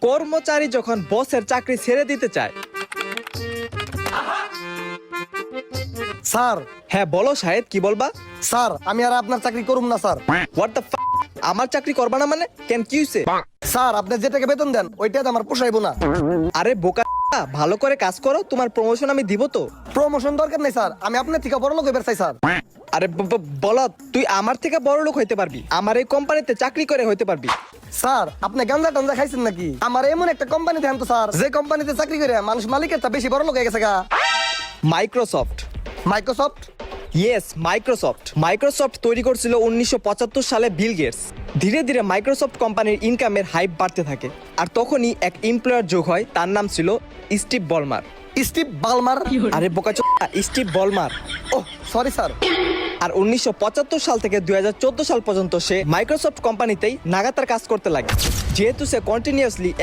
কর্মচারী যখন বসের চাকরি ছেড়ে দিতে চায়। স্যার হ্যাঁ বলো শাহেদ, কি বলবা? স্যার আমি আর আপনার চাকরি করুম না স্যার। হোয়াট দ্য আমার চাকরি করবা না মানে? কেন, কি হইছে? স্যার আপনি যে টাকা বেতন দেন ওইটা আমার পোষাইবো না। আরে বোকা, ভালো করে কাজ করো, তোমার প্রমোশন আমি দিব তো। প্রমোশন দরকার নেই স্যার, আমি আপনার থেকে বড় লোক এবার চাই স্যার। আরে বলো, তুই আমার থেকে বড় লোক হইতে পারবি, আমার এই কোম্পানিতে চাকরি করে হইতে পারবি। স্যার আপনি গাঞ্জা টাঞ্জা খাইছেন নাকি? আমার এমন একটা কোম্পানি দেন তো স্যার, যে কোম্পানিতে চাকরি করে মানুষ মালিকের তা বেশি বড় লোক হয়ে গেছে গা। মাইক্রোসফট। মাইক্রোসফট? ইয়েস, মাইক্রোসফট তৈরি করছিল 1975 সালে বিল গেটস। ধীরে ধীরে মাইক্রোসফট কোম্পানির ইনকামের হাইপ বাড়তে থাকে, আর তখনই এক এমপ্লয়ার যোগ হয়, তার নাম ছিল স্টিভ বলমার। Steve Ballmer? আরে বোকাচোদা, Steve Ballmer. Oh sorry sir. আর 1975 সাল থেকে 2014 সাল পর্যন্ত সে মাইক্রোসফট কোম্পানিতেই নাগাতার কাজ করতে লাগে, যেহেতু সে কন্টিনিউয়াসলি